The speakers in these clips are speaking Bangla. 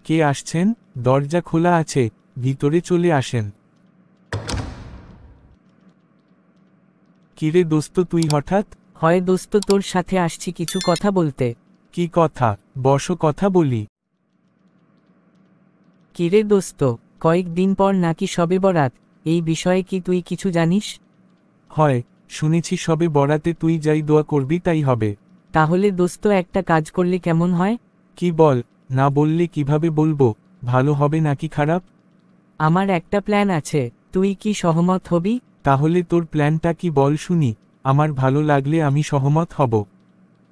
কে আসছেন? দরজা খোলা আছে, ভিতরে চলে আসেন। কিরে দোস্ত, তুই হঠাৎ? হয় দোস্ত, তোর সাথে আসছি কিছু কথা বলতে। কি কথা? বসো, কথা বলি। কিরে দোস্ত, কয়েকদিন পর নাকি শবে বরাত, এই বিষয়ে কি তুই কিছু জানিস? হয়, শুনেছি সবে বরাতে তুই যাই দোয়া করবি তাই হবে। তাহলে দোস্ত একটা কাজ করলে কেমন হয়? কি বল, না বললে কিভাবে বলবো, ভালো হবে নাকি খারাপ? আমার একটা প্ল্যান আছে, তুই কি সহমত হবি? তাহলে তোর প্ল্যানটা কি বল শুনি, আমার ভালো লাগলে আমি সহমত হব।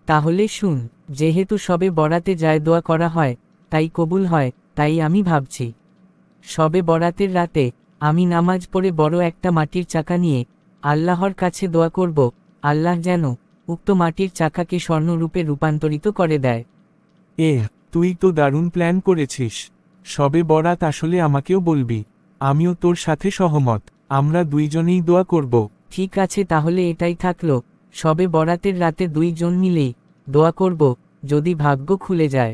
তাহলে শুন, যেহেতু শবে বরাতে যায় দোয়া করা হয়, তাই কবুল হয়, তাই আমি ভাবছি শবে বরাতের রাতে আমি নামাজ পড়ে বড় একটা মাটির চাকা নিয়ে আল্লাহর কাছে দোয়া করব, আল্লাহ যেন উক্ত মাটির চাকাকে স্বর্ণরূপে রূপান্তরিত করে দেয়। তুই তো দারুণ প্ল্যান করেছিস। সবে বরাত আসলে আমাকেও বলবি, আমিও তোর সাথে সহমত, আমরা দুইজনেই দোয়া করব। ঠিক আছে, তাহলে এটাই থাকলো, শবে বরাতের রাতে দুইজন মিলেই দোয়া করব। যদি ভাগ্য খুলে যায়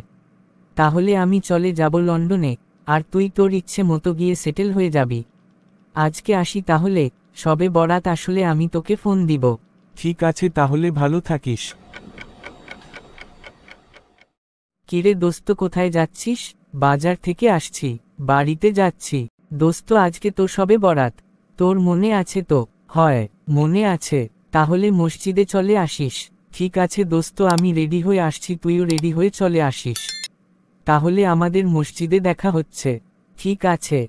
তাহলে আমি চলে যাব লন্ডনে, আর তুই তোর ইচ্ছে মতো গিয়ে সেটেল হয়ে যাবি। আজকে আসি তাহলে, শবে বরাত আসলে আমি তোকে ফোন দিব। ঠিক আছে, তাহলে ভালো থাকিস। কিরে দোস্ত, কোথায় যাচ্ছিস? বাজার থেকে আসছি, বাড়িতে যাচ্ছি। দোস্ত, আজকে তো শবে বরাত, তোর মনে আছে তো? হয়, মনে আছে। তাহলে মসজিদে চলে আসিস। ঠিক আছে দোস্ত, আমি রেডি হয়ে আসছি, তুইও রেডি হয়ে চলে আসিস। তাহলে আমাদের মসজিদে দেখা হচ্ছে। ঠিক আছে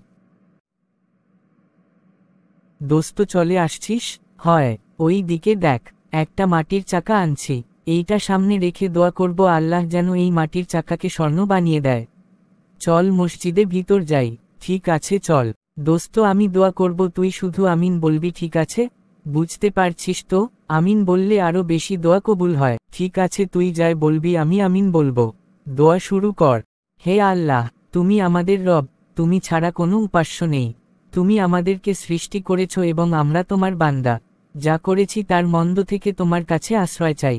দোস্ত, চলে আসছিস? হয়, ওই দিকে দেখ, একটা মাটির চাকা আনছি, এইটা সামনে রেখে দোয়া করব আল্লাহ যেন এই মাটির চাকাকে স্বর্ণ বানিয়ে দেয়। চল মসজিদে ভিতর যাই। ঠিক আছে চল। দোস্ত, আমি দোয়া করব, তুই শুধু আমিন বলবি, ঠিক আছে? বুঝতে পারছিস তো, আমিন বললে আরো বেশি দোয়া কবুল হয়। ঠিক আছে, তুই যাই বলবি, আমি আমিন বলবো। দোয়া শুরু কর। হে আল্লাহ, তুমি আমাদের রব, তুমি ছাড়া কোনো উপাস্য নেই। তুমি আমাদেরকে সৃষ্টি করেছ এবং আমরা তোমার বান্দা। যা করেছি তার মন্দ থেকে তোমার কাছে আশ্রয় চাই।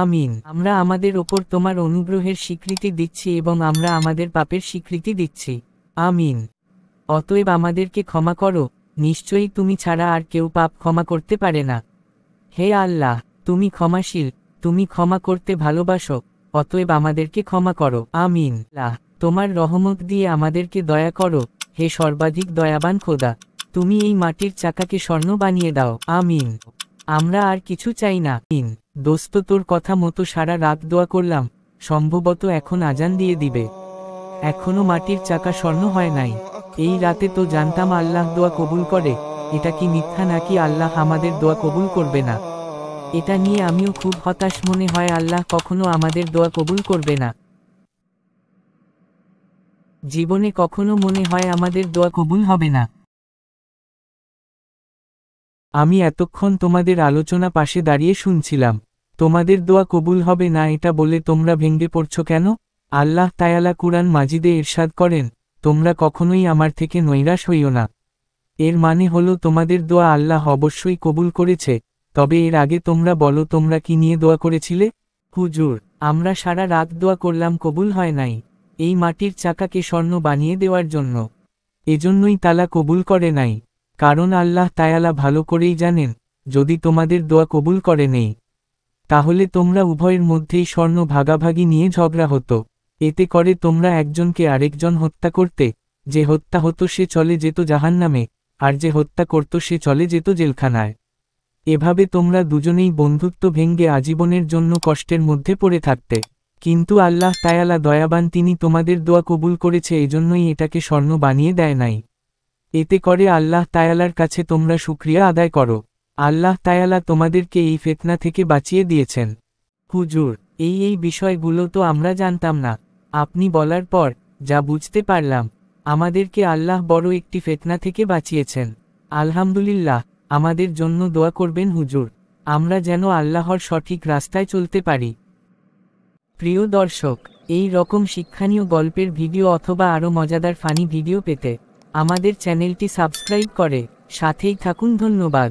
আমিন। আমরা আমাদের ওপর তোমার অনুগ্রহের স্বীকৃতি দিচ্ছি এবং আমরা আমাদের পাপের স্বীকৃতি দিচ্ছি। আমিন। অতএব আমাদেরকে ক্ষমা করো, নিশ্চয়ই তুমি ছাড়া আর কেউ পাপ ক্ষমা করতে পারে না। হে আল্লাহ, তুমি ক্ষমাশীল, তুমি ক্ষমা করতে ভালোবাসো, অতএব আমাদেরকে ক্ষমা করো। আমিন। তোমার রহমত দিয়ে আমাদেরকে দয়া করো, হে সর্বাধিক দয়াবান খোদা। তুমি এই মাটির চাকাকে স্বর্ণ বানিয়ে দাও। আমিন। আমরা আর কিছু চাই না। দোস্ত, তোর কথা মতো সারা রাত দোয়া করলাম, সম্ভবত এখন আজান দিয়ে দিবে। এখনো মাটির চাকা স্বর্ণ হয় নাই। এই রাতে তো জানতাম আল্লাহ দোয়া কবুল করে, এটা কি মিথ্যা নাকি আল্লাহ আমাদের দোয়া কবুল করবে না? এটা নিয়ে আমিও খুব হতাশ, মনে হয় আল্লাহ কখনো আমাদের দোয়া কবুল করবে না। জীবনে কখনো মনে হয় আমাদের দোয়া কবুল হবে না। আমি এতক্ষণ তোমাদের আলোচনা পাশে দাঁড়িয়ে শুনছিলাম, তোমাদের দোয়া কবুল হবে না এটা বলে তোমরা ভেঙে পড়ছো কেন? আল্লাহ তায়ালা কুরআন মাজিদে ইরশাদ করেন, তোমরা কখনোই আমার থেকে নৈরাশ হইও না। এর মানে হলো তোমাদের দোয়া আল্লাহ অবশ্যই কবুল করেছে, তবে এর আগে তোমরা বলো তোমরা কি নিয়ে দোয়া করেছিলে? হুজুর, আমরা সারা রাত দোয়া করলাম, কবুল হয় নাই, এই মাটির চাকাকে স্বর্ণ বানিয়ে দেওয়ার জন্য। এজন্যই তালা কবুল করে নাই, কারণ আল্লাহ তায়ালা ভালো করেই জানেন, যদি তোমাদের দোয়া কবুল করে নেই তাহলে তোমরা উভয়ের মধ্যেই স্বর্ণ ভাগাভাগি নিয়ে ঝগড়া হতো। এতে করে তোমরা একজনকে আরেকজন হত্যা করতে, যে হত্যা হতো সে চলে যেত জাহান্নামে, আর যে হত্যা করত সে চলে যেত জেলখানায়। এভাবে তোমরা দুজনেই বন্ধুত্ব ভেঙ্গে আজীবনের জন্য কষ্টের মধ্যে পড়ে থাকতে। কিন্তু আল্লাহ তায়ালা দয়াবান, তিনি তোমাদের দোয়া কবুল করেছে, এজন্যই এটাকে স্বর্ণ বানিয়ে দেয় নাই। এতে করে আল্লাহ তায়ালার কাছে তোমরা শুকরিয়া আদায় করো। আল্লাহ তায়ালা তোমাদেরকে এই ফিতনা থেকে বাঁচিয়ে দিয়েছেন। হুজুর, এই বিষয়গুলো তো আমরা জানতাম না, আপনি বলার পর যা বুঝতে পারলাম, আমাদেরকে আল্লাহ বড় একটি ফিতনা থেকে বাঁচিয়েছেন। আলহামদুলিল্লাহ, আমাদের জন্য দোয়া করবেন হুজুর, আমরা যেন আল্লাহর সঠিক রাস্তায় চলতে পারি। প্রিয় দর্শক, এই রকম শিক্ষণীয় গল্পের ভিডিও অথবা আরও মজাদার ফানি ভিডিও পেতে আমাদের চ্যানেলটি সাবস্ক্রাইব করে সাথেই থাকুন। ধন্যবাদ।